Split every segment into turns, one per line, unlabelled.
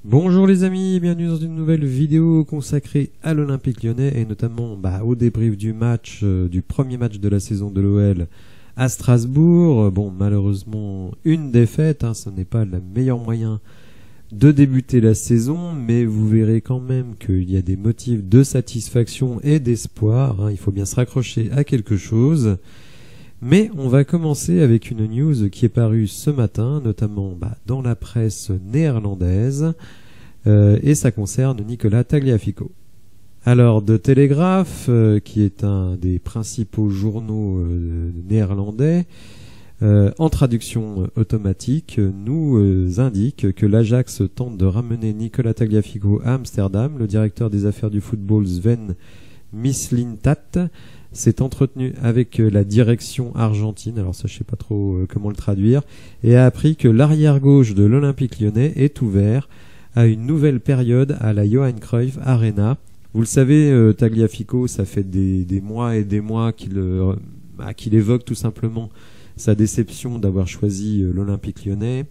Bonjour les amis, bienvenue dans une nouvelle vidéo consacrée à l'Olympique Lyonnais et notamment au débrief du match, du premier match de la saison de l'OL à Strasbourg. Bon, malheureusement une défaite, ce n'est pas le meilleur moyen de débuter la saison, mais vous verrez quand même qu'il y a des motifs de satisfaction et d'espoir. Il faut bien se raccrocher à quelque chose. Mais on va commencer avec une news qui est parue ce matin, notamment dans la presse néerlandaise, et ça concerne Nicolas Tagliafico. Alors, The Telegraph, qui est un des principaux journaux néerlandais, en traduction automatique, nous indique que l'Ajax tente de ramener Nicolas Tagliafico à Amsterdam. Le directeur des affaires du football, Sven Mislintat, s'est entretenu avec la direction argentine, alors ça je sais pas trop comment le traduire, et a appris que l'arrière-gauche de l'Olympique Lyonnais est ouvert à une nouvelle période à la Johan Cruyff Arena. Vous le savez, Tagliafico, ça fait des mois et des mois qu'il évoque tout simplement sa déception d'avoir choisi l'Olympique Lyonnais,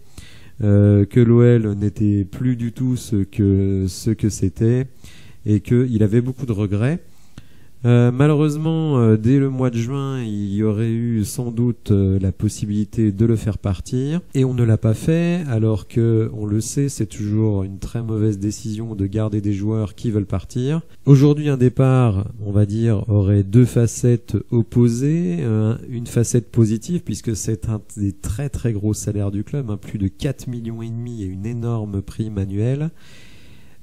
que l'OL n'était plus du tout ce que c'était, et qu'il avait beaucoup de regrets. Malheureusement, dès le mois de juin, il y aurait eu sans doute la possibilité de le faire partir, et on ne l'a pas fait, alors que, on le sait, c'est toujours une très mauvaise décision de garder des joueurs qui veulent partir. Aujourd'hui, un départ, on va dire, aurait deux facettes opposées, une facette positive, puisque c'est un des très très gros salaires du club, plus de 4,5 millions et une énorme prime annuelle.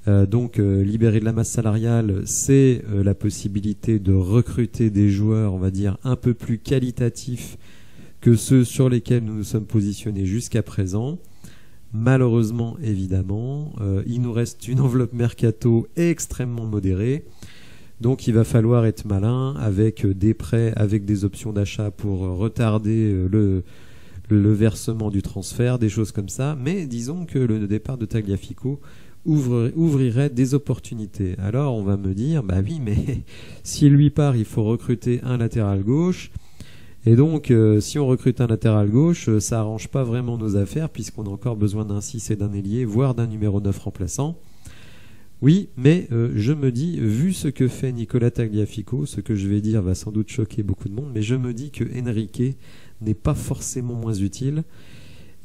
Donc libérer de la masse salariale, c'est la possibilité de recruter des joueurs, on va dire, un peu plus qualitatifs que ceux sur lesquels nous nous sommes positionnés jusqu'à présent. Malheureusement, évidemment, il nous reste une enveloppe mercato extrêmement modérée. Donc il va falloir être malin avec des prêts, avec des options d'achat pour retarder le versement du transfert, des choses comme ça. Mais disons que le départ de Tagliafico ouvrirait des opportunités. Alors on va me dire, oui, mais s'il lui part, il faut recruter un latéral gauche, et donc si on recrute un latéral gauche, ça arrange pas vraiment nos affaires, puisqu'on a encore besoin d'un 6 et d'un ailier, voire d'un numéro 9 remplaçant. Oui, mais je me dis, vu ce que fait Nicolas Tagliafico, ce que je vais dire va sans doute choquer beaucoup de monde, mais je me dis que Enrique n'est pas forcément moins utile.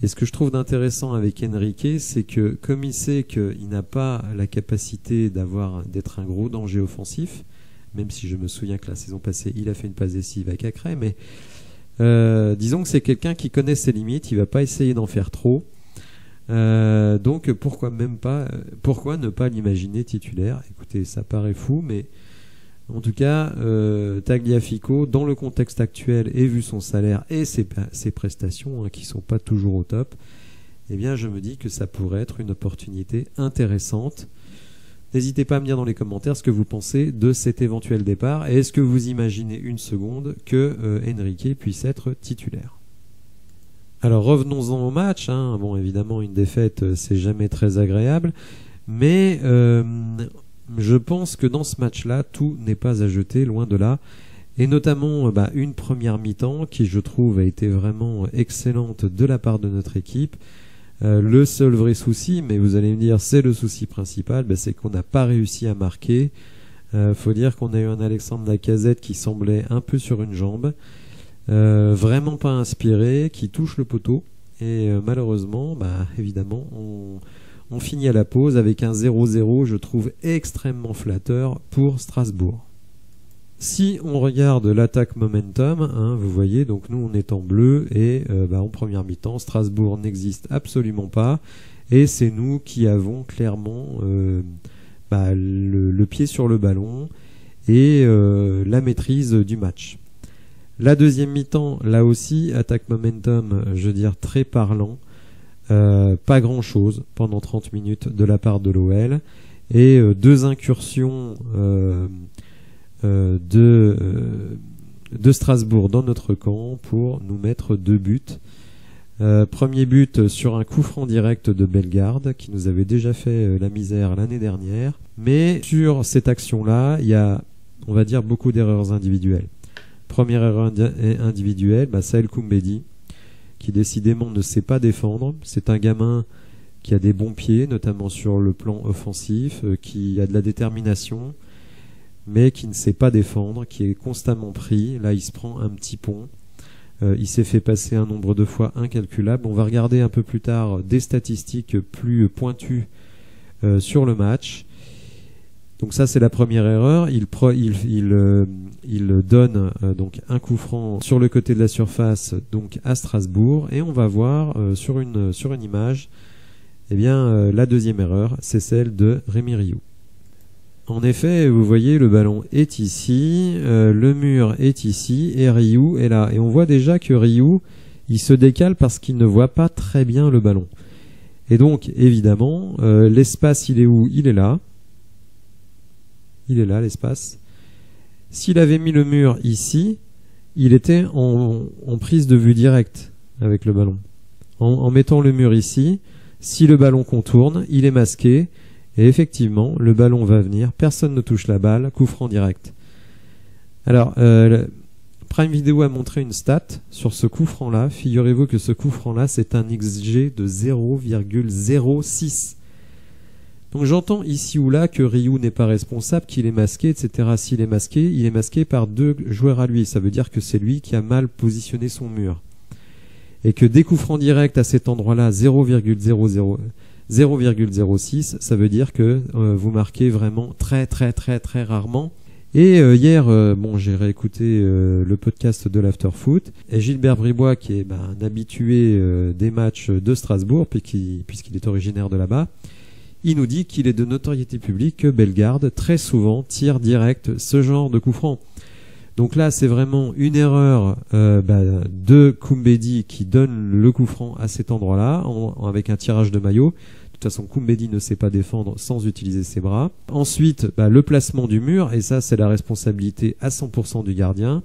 Et ce que je trouve d'intéressant avec Enrique, c'est que comme il sait qu'il n'a pas la capacité d'être un gros danger offensif, même si je me souviens que la saison passée, il a fait une passe décisive avec Acré, mais disons que c'est quelqu'un qui connaît ses limites, il va pas essayer d'en faire trop. Donc pourquoi ne pas l'imaginer titulaire? Écoutez, ça paraît fou, mais en tout cas, Tagliafico, dans le contexte actuel et vu son salaire et ses prestations qui sont pas toujours au top, eh bien je me dis que ça pourrait être une opportunité intéressante. N'hésitez pas à me dire dans les commentaires ce que vous pensez de cet éventuel départ, et est-ce que vous imaginez une seconde que Enrique puisse être titulaire. Alors revenons-en au match. Bon, évidemment, une défaite, c'est jamais très agréable, mais je pense que dans ce match-là, tout n'est pas à jeter, loin de là. Et notamment une première mi-temps qui, je trouve, a été vraiment excellente de la part de notre équipe. Le seul vrai souci, mais vous allez me dire c'est le souci principal, c'est qu'on n'a pas réussi à marquer. Faut dire qu'on a eu un Alexandre Lacazette qui semblait un peu sur une jambe, vraiment pas inspiré, qui touche le poteau. Et malheureusement, évidemment, on finit à la pause avec un 0-0, je trouve extrêmement flatteur pour Strasbourg. Si on regarde l'attaque momentum, vous voyez, donc nous on est en bleu, et en première mi-temps, Strasbourg n'existe absolument pas, et c'est nous qui avons clairement le pied sur le ballon et la maîtrise du match. La deuxième mi-temps, là aussi, attaque momentum, je veux dire très parlant. Pas grand chose pendant 30 minutes de la part de l'OL, et deux incursions de Strasbourg dans notre camp pour nous mettre 2 buts. Premier but sur un coup franc direct de Bellegarde qui nous avait déjà fait la misère l'année dernière, mais sur cette action-là, il y a, on va dire, beaucoup d'erreurs individuelles. Première erreur individuelle, Saël Koumbedi, qui décidément ne sait pas défendre. C'est un gamin qui a des bons pieds, notamment sur le plan offensif, qui a de la détermination, mais qui ne sait pas défendre, qui est constamment pris. Là, il se prend un petit pont. Il s'est fait passer un nombre de fois incalculable. On va regarder un peu plus tard des statistiques plus pointues sur le match. Donc ça, c'est la première erreur. Il donne donc un coup franc sur le côté de la surface, donc à Strasbourg, et on va voir sur une image, eh bien, la deuxième erreur, c'est celle de Rémi Rioux. En effet, vous voyez, le ballon est ici, le mur est ici, et Rioux est là. Et on voit déjà que Rioux, il se décale parce qu'il ne voit pas très bien le ballon. Et donc, évidemment, l'espace, il est où? Il est là. Il est là, l'espace. S'il avait mis le mur ici, il était en prise de vue directe avec le ballon. En mettant le mur ici, si le ballon contourne, il est masqué. Et effectivement, le ballon va venir, personne ne touche la balle, coup franc direct. Alors, Prime Video a montré une stat sur ce coup franc-là. Figurez-vous que ce coup franc-là, c'est un XG de 0,06. Donc j'entends ici ou là que Rioux n'est pas responsable, qu'il est masqué, etc. S'il est masqué, il est masqué par deux joueurs à lui. Ça veut dire que c'est lui qui a mal positionné son mur. Et que des coups francs directs à cet endroit-là, 0,06, ça veut dire que vous marquez vraiment très rarement. Et hier, j'ai réécouté le podcast de l'Afterfoot, et Gilbert Bribois, qui est un habitué des matchs de Strasbourg, puisqu'il est originaire de là-bas, il nous dit qu'il est de notoriété publique que Bellegarde, très souvent, tire direct ce genre de coup franc. Donc là, c'est vraiment une erreur de Koumbedi qui donne le coup franc à cet endroit-là, avec un tirage de maillot. De toute façon, Koumbedi ne sait pas défendre sans utiliser ses bras. Ensuite, le placement du mur, et ça, c'est la responsabilité à 100% du gardien.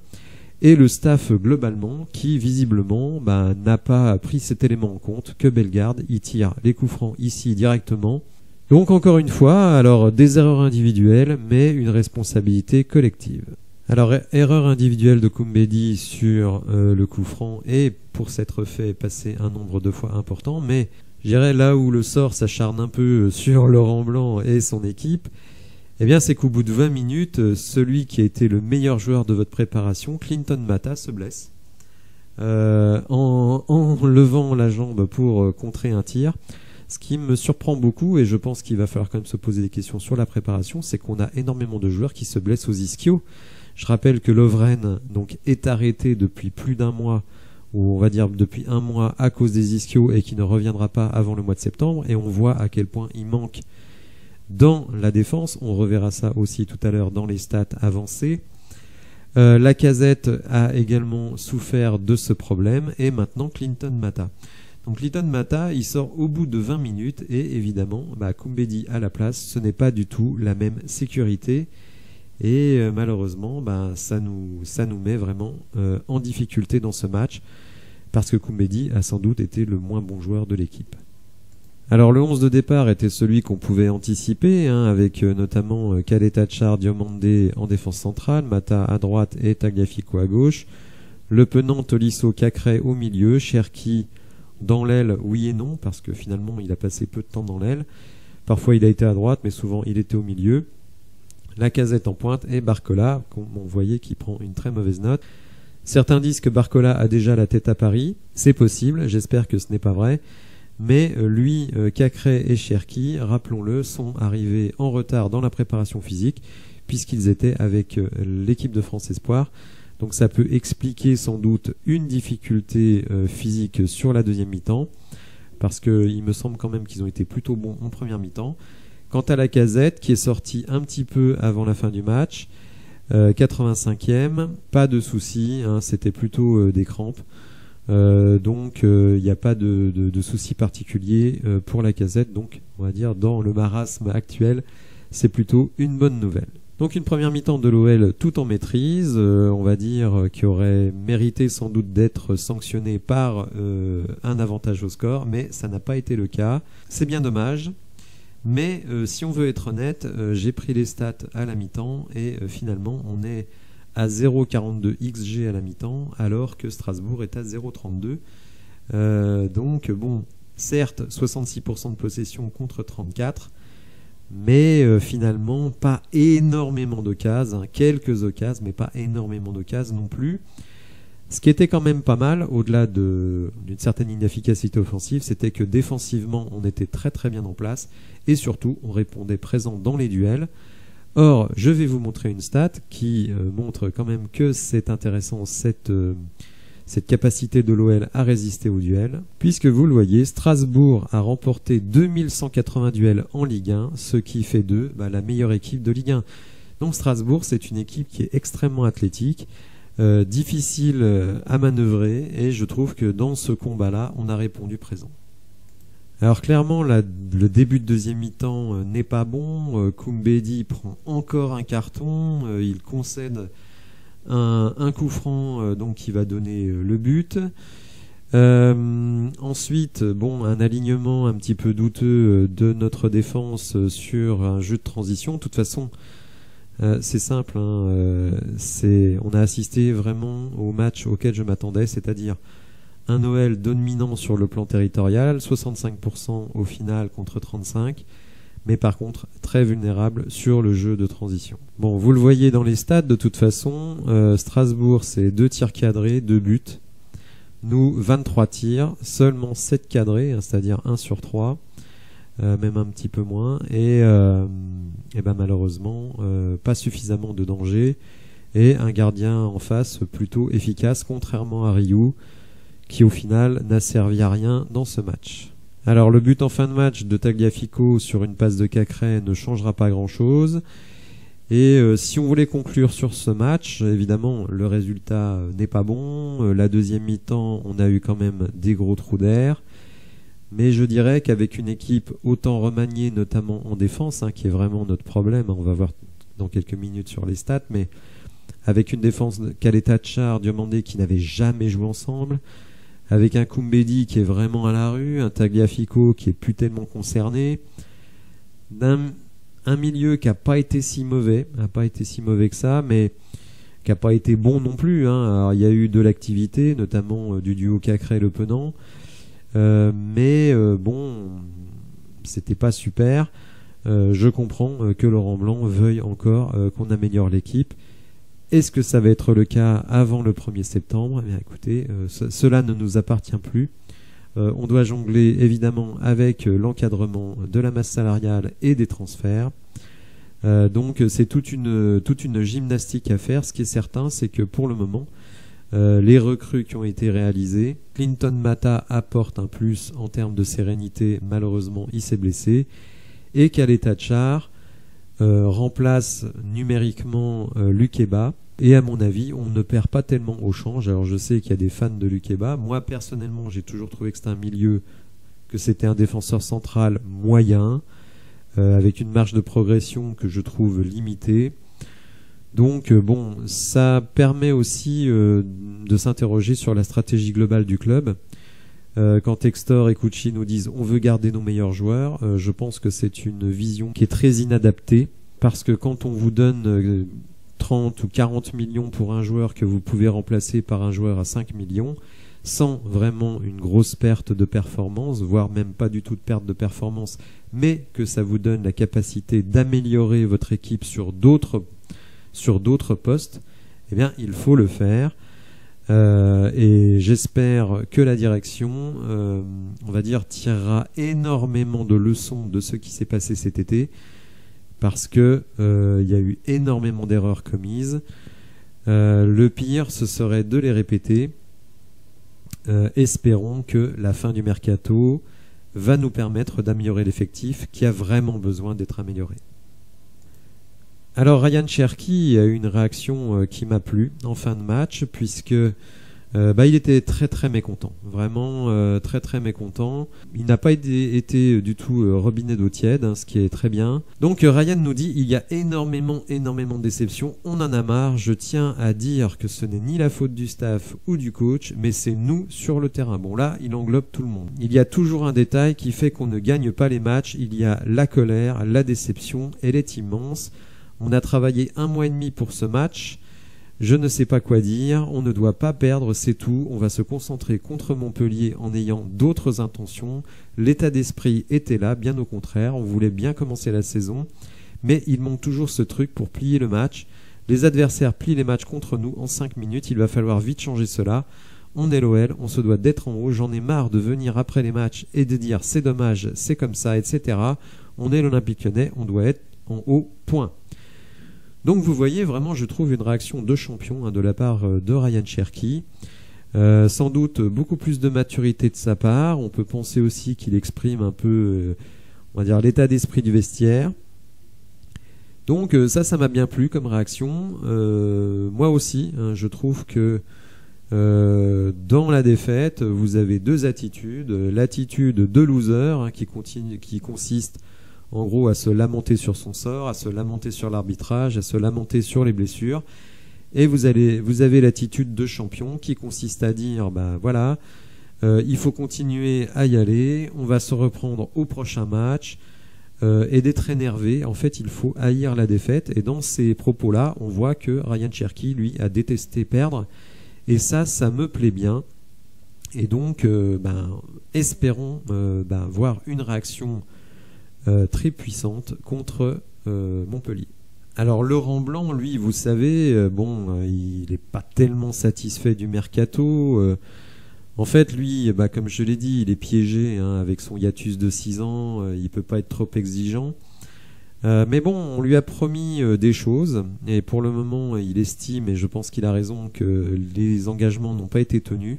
Et le staff globalement, qui visiblement n'a pas pris cet élément en compte, que Bellegarde, il tire les coups francs ici directement. Donc encore une fois, alors des erreurs individuelles, mais une responsabilité collective. Alors, erreur individuelle de Koumbedi sur le coup franc, et pour s'être fait passer un nombre de fois important, mais je dirais là où le sort s'acharne un peu sur Laurent Blanc et son équipe, eh bien c'est qu'au bout de 20 minutes, celui qui a été le meilleur joueur de votre préparation, Clinton Mata, se blesse en levant la jambe pour contrer un tir. Ce qui me surprend beaucoup, et je pense qu'il va falloir quand même se poser des questions sur la préparation, c'est qu'on a énormément de joueurs qui se blessent aux ischios. Je rappelle que Lovren donc est arrêté depuis plus d'un mois, ou on va dire depuis un mois à cause des ischios, et qui ne reviendra pas avant le mois de septembre, et on voit à quel point il manque dans la défense. On reverra ça aussi tout à l'heure dans les stats avancées. Lacazette a également souffert de ce problème, et maintenant Clinton Mata. Donc Clinton Mata, il sort au bout de 20 minutes, et évidemment, Koumbedi à la place, ce n'est pas du tout la même sécurité. Et malheureusement, ça nous met vraiment en difficulté dans ce match, parce que Koumbedi a sans doute été le moins bon joueur de l'équipe. Alors le 11 de départ était celui qu'on pouvait anticiper, avec notamment Khaled-Achar, Diomandé en défense centrale, Mata à droite et Tagliafico à gauche, Le Penant, Tolisso, Cacré au milieu, Cherki dans l'aile, oui et non, parce que finalement il a passé peu de temps dans l'aile. Parfois il a été à droite, mais souvent il était au milieu. Lacazette en pointe et Barcola, comme on voyait, qui prend une très mauvaise note. Certains disent que Barcola a déjà la tête à Paris. C'est possible, j'espère que ce n'est pas vrai. Mais lui, Cacré et Cherki, rappelons-le, sont arrivés en retard dans la préparation physique, puisqu'ils étaient avec l'équipe de France Espoir. Donc ça peut expliquer sans doute une difficulté physique sur la deuxième mi-temps, parce qu'il me semble quand même qu'ils ont été plutôt bons en première mi-temps. Quant à Lacazette, qui est sorti un petit peu avant la fin du match, 85e, pas de soucis, c'était plutôt des crampes. Donc il n'y a pas de soucis particuliers pour Lacazette. Donc on va dire dans le marasme actuel, c'est plutôt une bonne nouvelle. Donc une première mi-temps de l'OL tout en maîtrise, on va dire, qui aurait mérité sans doute d'être sanctionné par un avantage au score, mais ça n'a pas été le cas. C'est bien dommage, mais si on veut être honnête, j'ai pris les stats à la mi-temps et finalement on est à 0,42 XG à la mi-temps alors que Strasbourg est à 0,32. Donc bon, Certes, 66% de possession contre 34%, mais finalement pas énormément d'occasions, quelques occasions, mais pas énormément d'occasions non plus. Ce qui était quand même pas mal, au-delà d'une certaine inefficacité offensive, c'était que défensivement, on était très très bien en place, et surtout, on répondait présent dans les duels. Or, je vais vous montrer une stat qui montre quand même que c'est intéressant, cette capacité de l'OL à résister aux duels, puisque vous le voyez, Strasbourg a remporté 2180 duels en Ligue 1, ce qui fait d'eux la meilleure équipe de Ligue 1. Donc Strasbourg, c'est une équipe qui est extrêmement athlétique, difficile à manœuvrer, et je trouve que dans ce combat-là, on a répondu présent. Alors clairement, le début de deuxième mi-temps n'est pas bon. Koumbedi prend encore un carton, il concède un coup franc donc qui va donner le but. Ensuite, bon, un alignement un petit peu douteux de notre défense sur un jeu de transition. De toute façon, c'est simple, hein, on a assisté vraiment au match auquel je m'attendais, c'est-à-dire un OL dominant sur le plan territorial, 65% au final contre 35%, mais par contre très vulnérable sur le jeu de transition. Bon, vous le voyez dans les stats, de toute façon, Strasbourg c'est 2 tirs cadrés, 2 buts. Nous, 23 tirs, seulement 7 cadrés, hein, c'est-à-dire 1 sur 3. Même un petit peu moins, et malheureusement pas suffisamment de danger, et un gardien en face plutôt efficace, contrairement à Ryu, qui au final n'a servi à rien dans ce match. Alors le but en fin de match de Tagliafico sur une passe de Cacré ne changera pas grand chose, et si on voulait conclure sur ce match, évidemment le résultat n'est pas bon, la deuxième mi-temps on a eu quand même des gros trous d'air. Mais je dirais qu'avec une équipe autant remaniée, notamment en défense, hein, qui est vraiment notre problème, hein, on va voir dans quelques minutes sur les stats, mais avec une défense Caleta-Tchar, Diomandé qui n'avaient jamais joué ensemble, avec un Koumbedi qui est vraiment à la rue, un Tagliafico qui est plus tellement concerné, un milieu qui n'a pas été si mauvais, que ça, mais qui n'a pas été bon non plus. Hein. Alors, il y a eu de l'activité, notamment du duo Cacré-Le Penant. Bon, c'était pas super. Je comprends que Laurent Blanc veuille encore qu'on améliore l'équipe. Est-ce que ça va être le cas avant le 1er septembre? Eh bien, écoutez, cela ne nous appartient plus. On doit jongler évidemment avec l'encadrement de la masse salariale et des transferts. Donc c'est toute une gymnastique à faire. Ce qui est certain, c'est que pour le moment, les recrues qui ont été réalisées, Clinton Mata apporte un plus en termes de sérénité, malheureusement il s'est blessé, et Caleta-Tchar remplace numériquement Lukeba, et à mon avis on ne perd pas tellement au change. Alors je sais qu'il y a des fans de Lukeba, moi personnellement j'ai toujours trouvé que c'était un milieu, que c'était un défenseur central moyen, avec une marge de progression que je trouve limitée. Donc bon, ça permet aussi de s'interroger sur la stratégie globale du club. Quand Textor et Cucci nous disent on veut garder nos meilleurs joueurs, je pense que c'est une vision qui est très inadaptée, parce que quand on vous donne 30 ou 40 millions pour un joueur que vous pouvez remplacer par un joueur à 5 millions, sans vraiment une grosse perte de performance, voire même pas du tout de perte de performance, mais que ça vous donne la capacité d'améliorer votre équipe sur d'autres postes, eh bien il faut le faire. Et j'espère que la direction, on va dire, tirera énormément de leçons de ce qui s'est passé cet été, parce que il y a eu énormément d'erreurs commises. Le pire, ce serait de les répéter. Espérons que la fin du mercato va nous permettre d'améliorer l'effectif qui a vraiment besoin d'être amélioré. Alors Ryan Cherki a eu une réaction qui m'a plu en fin de match, puisque il était très très mécontent, vraiment très très mécontent. Il n'a pas été du tout robinet d'eau tiède, hein, ce qui est très bien. Donc Ryan nous dit il y a énormément de déceptions, on en a marre. Je tiens à dire que ce n'est ni la faute du staff ou du coach, mais c'est nous sur le terrain. Bon là, il englobe tout le monde. Il y a toujours un détail qui fait qu'on ne gagne pas les matchs. Il y a la colère, la déception, elle est immense. On a travaillé 1 mois et demi pour ce match. Je ne sais pas quoi dire, on ne doit pas perdre, c'est tout. On va se concentrer contre Montpellier en ayant d'autres intentions. L'état d'esprit était là, bien au contraire. On voulait bien commencer la saison. Mais il manque toujours ce truc pour plier le match. Les adversaires plient les matchs contre nous en 5 minutes. Il va falloir vite changer cela. On est l'OL, on se doit d'être en haut. J'en ai marre de venir après les matchs et de dire c'est dommage, c'est comme ça, etc. On est l'Olympique Lyonnais, on doit être en haut, point. Donc vous voyez vraiment, je trouve une réaction de champion de la part de Ryan Cherki. Sans doute beaucoup plus de maturité de sa part. On peut penser aussi qu'il exprime un peu, on va dire, l'état d'esprit du vestiaire. Donc ça m'a bien plu comme réaction. Moi aussi, je trouve que dans la défaite, vous avez deux attitudes. L'attitude de loser qui consiste en gros à se lamenter sur son sort, à se lamenter sur l'arbitrage, à se lamenter sur les blessures. Et vous avez l'attitude de champion qui consiste à dire voilà, il faut continuer à y aller, on va se reprendre au prochain match, et d'être énervé. En fait, il faut haïr la défaite. Et dans ces propos-là, on voit que Ryan Cherki, lui, a détesté perdre. Et ça me plaît bien. Et donc, espérons voir une réaction très puissante contre Montpellier. Alors Laurent Blanc, lui, vous savez, il n'est pas tellement satisfait du mercato. En fait, lui, comme je l'ai dit, il est piégé avec son hiatus de 6 ans. Il ne peut pas être trop exigeant. Mais bon, on lui a promis des choses. Et pour le moment, il estime, et je pense qu'il a raison, que les engagements n'ont pas été tenus.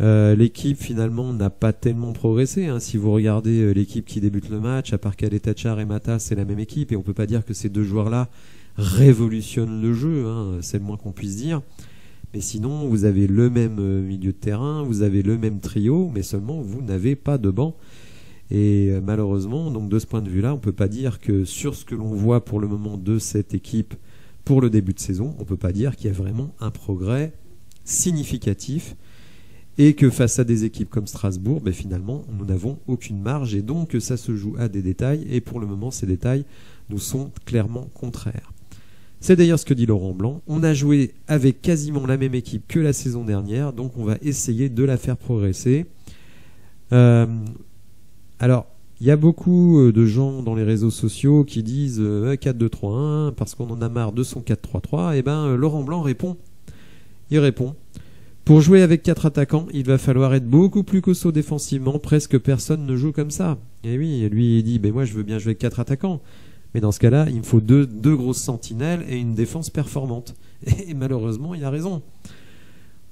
L'équipe finalement n'a pas tellement progressé. Si vous regardez l'équipe qui débute le match, à part Khaled Tachar et Mata, c'est la même équipe et on peut pas dire que ces deux joueurs-là révolutionnent le jeu, c'est le moins qu'on puisse dire. Mais sinon, vous avez le même milieu de terrain, vous avez le même trio, mais seulement vous n'avez pas de banc. Et malheureusement, donc de ce point de vue-là, on peut pas dire que sur ce que l'on voit pour le moment de cette équipe pour le début de saison, on peut pas dire qu'il y a vraiment un progrès significatif. Et que face à des équipes comme Strasbourg, finalement, nous n'avons aucune marge. Et donc, ça se joue à des détails. Et pour le moment, ces détails nous sont clairement contraires. C'est d'ailleurs ce que dit Laurent Blanc. On a joué avec quasiment la même équipe que la saison dernière. Donc, on va essayer de la faire progresser. Alors, il y a beaucoup de gens dans les réseaux sociaux qui disent 4-2-3-1 parce qu'on en a marre de son 4-3-3. Et Laurent Blanc répond. Il répond. Pour jouer avec 4 attaquants, il va falloir être beaucoup plus costaud défensivement. Presque personne ne joue comme ça. Et oui, lui il dit moi je veux bien jouer avec 4 attaquants. Mais dans ce cas-là, il me faut deux grosses sentinelles et une défense performante. Et malheureusement, il a raison.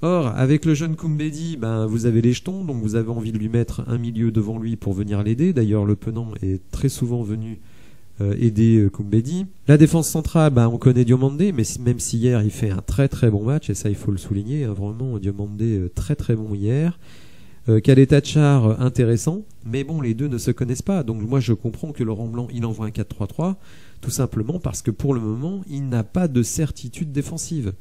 Or, avec le jeune Koumbedi, vous avez les jetons, donc vous avez envie de lui mettre un milieu devant lui pour venir l'aider. D'ailleurs, le Penant est très souvent venu aider Koumbedi. La défense centrale, on connaît Diomandé, mais même si hier il fait un très très bon match, et ça il faut le souligner, vraiment Diomandé très très bon hier. Khaled Tachar intéressant, mais bon, les deux ne se connaissent pas, donc moi je comprends que Laurent Blanc il envoie un 4-3-3, tout simplement parce que pour le moment il n'a pas de certitude défensive.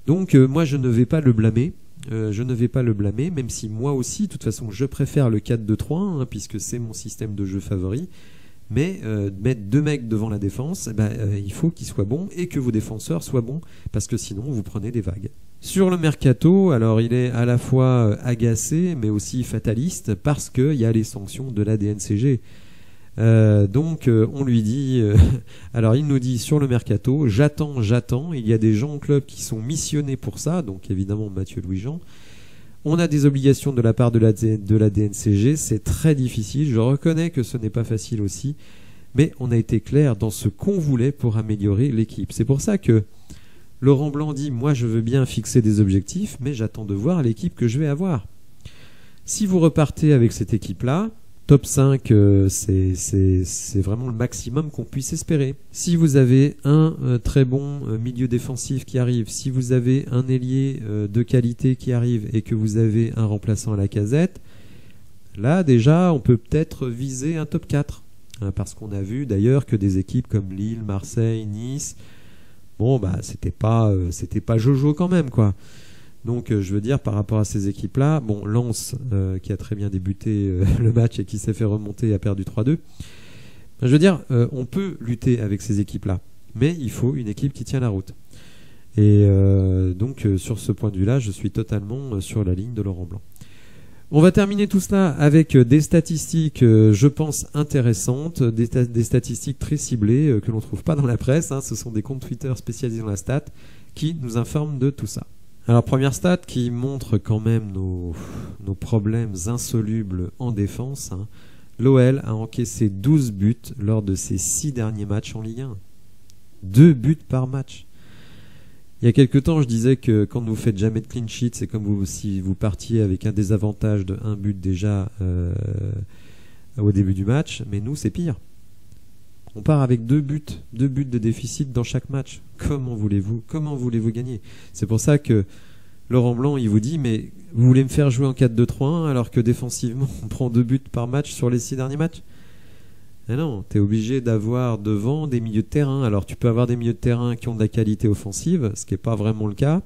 Donc moi je ne vais pas le blâmer. Même si moi aussi, de toute façon, je préfère le 4-2-3-1, puisque c'est mon système de jeu favori. Mais mettre 2 mecs devant la défense, il faut qu'ils soient bons et que vos défenseurs soient bons, parce que sinon vous prenez des vagues. Sur le mercato, alors il est à la fois agacé, mais aussi fataliste, parce qu'il y a les sanctions de la DNCG. Donc on lui dit, alors il nous dit sur le mercato, j'attends, il y a des gens au club qui sont missionnés pour ça, donc évidemment Mathieu Louis-Jean. On a des obligations de la part de la DNCG, c'est très difficile, je reconnais que ce n'est pas facile aussi, mais on a été clair dans ce qu'on voulait pour améliorer l'équipe. C'est pour ça que Laurent Blanc dit, moi je veux bien fixer des objectifs, mais j'attends de voir l'équipe que je vais avoir. Si vous repartez avec cette équipe-là, top 5, c'est vraiment le maximum qu'on puisse espérer. Si vous avez un très bon milieu défensif qui arrive, si vous avez un ailier de qualité qui arrive et que vous avez un remplaçant à Lacazette, là déjà on peut peut-être viser un top 4. Parce qu'on a vu d'ailleurs que des équipes comme Lille, Marseille, Nice, c'était pas Jojo quand même quoi. Donc je veux dire par rapport à ces équipes-là, Lens qui a très bien débuté le match et qui s'est fait remonter a perdu 3-2. Je veux dire, on peut lutter avec ces équipes-là, mais il faut une équipe qui tient la route. Et donc sur ce point de vue-là, je suis totalement sur la ligne de Laurent Blanc. On va terminer tout cela avec des statistiques, je pense, intéressantes, des statistiques très ciblées que l'on ne trouve pas dans la presse. Ce sont des comptes Twitter spécialisés dans la stat qui nous informent de tout ça. Alors première stat qui montre quand même nos problèmes insolubles en défense. L'OL a encaissé 12 buts lors de ses 6 derniers matchs en Ligue 1. 2 buts par match. Il y a quelques temps, je disais que quand vous faites jamais de clean sheet, c'est comme si vous partiez avec un désavantage de 1 but déjà au début du match. Mais nous, c'est pire. On part avec 2 buts de déficit dans chaque match. Comment voulez-vous gagner? C'est pour ça que Laurent Blanc, il vous dit, mais vous voulez me faire jouer en 4-2-3-1 alors que défensivement, on prend 2 buts par match sur les 6 derniers matchs? Mais non, tu es obligé d'avoir devant des milieux de terrain. Alors tu peux avoir des milieux de terrain qui ont de la qualité offensive, ce qui n'est pas vraiment le cas,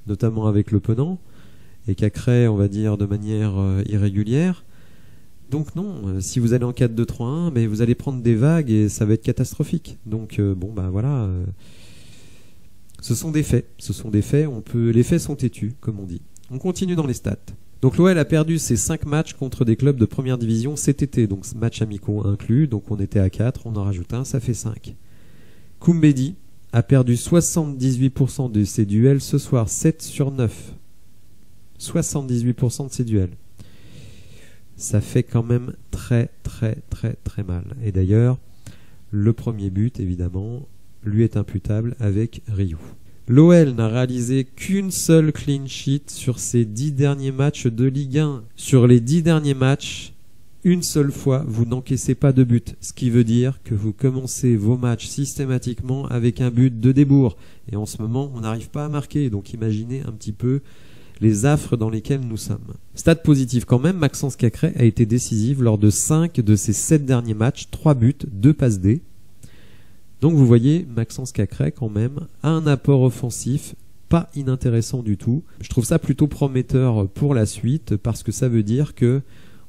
notamment avec Le Penant, et Cacré, on va dire, de manière irrégulière. Donc non, si vous allez en 4-2-3-1, mais vous allez prendre des vagues et ça va être catastrophique. Donc voilà, ce sont des faits. Les faits sont têtus, comme on dit. On continue dans les stats. Donc l'OL a perdu ses 5 matchs contre des clubs de première division cet été, donc matchs amicaux inclus, donc on était à 4, on en rajoute un, ça fait 5. Koumbedi a perdu 78% de ses duels ce soir, 7 sur 9. 78% de ses duels. Ça fait quand même très mal. Et d'ailleurs, le premier but, évidemment, lui est imputable avec Ryu. L'OL n'a réalisé qu'une seule clean sheet sur ses 10 derniers matchs de Ligue 1. Sur les 10 derniers matchs, une seule fois, vous n'encaissez pas de but. Ce qui veut dire que vous commencez vos matchs systématiquement avec un but de débours. Et en ce moment, on n'arrive pas à marquer. Donc imaginez un petit peu les affres dans lesquels nous sommes. Stade positif quand même, Maxence Cacré a été décisif lors de 5 de ses 7 derniers matchs, 3 buts, 2 passes D. Donc vous voyez, Maxence Cacré quand même a un apport offensif pas inintéressant du tout. Je trouve ça plutôt prometteur pour la suite parce que ça veut dire que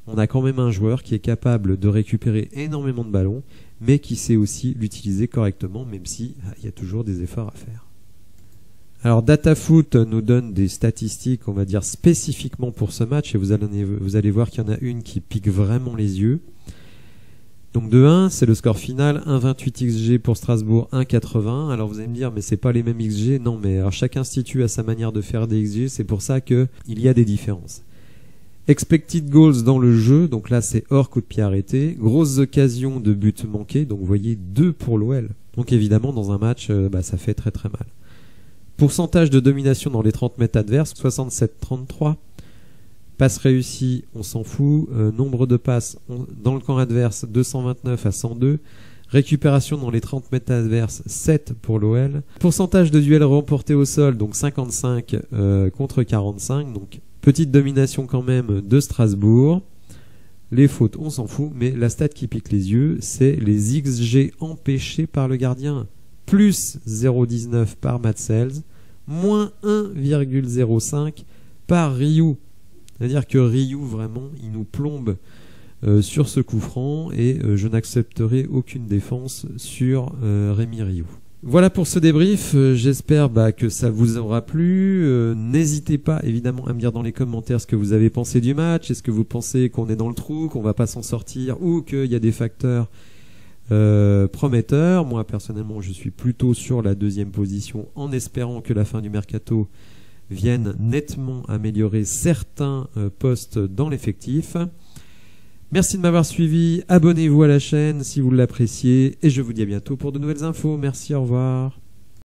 on a quand même un joueur qui est capable de récupérer énormément de ballons mais qui sait aussi l'utiliser correctement même si il y a toujours des efforts à faire. Alors DataFoot nous donne des statistiques, on va dire spécifiquement pour ce match et vous allez voir qu'il y en a une qui pique vraiment les yeux. Donc 2-1, c'est le score final, 1,28 XG pour Strasbourg, 1,80. Alors vous allez me dire, mais c'est pas les mêmes XG. Non, mais alors chaque institut a sa manière de faire des XG, c'est pour ça qu'il y a des différences. Expected goals dans le jeu, donc là c'est hors coup de pied arrêté. Grosses occasions de buts manqués, donc vous voyez 2 pour l'OL. Donc évidemment dans un match, ça fait très mal. Pourcentage de domination dans les 30 mètres adverses, 67-33. Passes réussies, on s'en fout. Nombre de passes dans le camp adverse, 229 à 102. Récupération dans les 30 mètres adverses, 7 pour l'OL. Pourcentage de duels remportés au sol, donc 55 contre 45. Donc petite domination quand même de Strasbourg. Les fautes, on s'en fout. Mais la stat qui pique les yeux, c'est les XG empêchés par le gardien. Plus 0,19 par Matsels, moins 1,05 par Ryu. C'est-à-dire que Ryu, vraiment, il nous plombe sur ce coup franc et je n'accepterai aucune défense sur Rémi Ryu. Voilà pour ce débrief, j'espère que ça vous aura plu. N'hésitez pas évidemment à me dire dans les commentaires ce que vous avez pensé du match. Est-ce que vous pensez qu'on est dans le trou, qu'on va pas s'en sortir ou qu'il y a des facteurs prometteurs? Moi personnellement je suis plutôt sur la deuxième position en espérant que la fin du mercato viennent nettement améliorer certains postes dans l'effectif. Merci de m'avoir suivi, abonnez-vous à la chaîne si vous l'appréciez et je vous dis à bientôt pour de nouvelles infos. Merci, au revoir.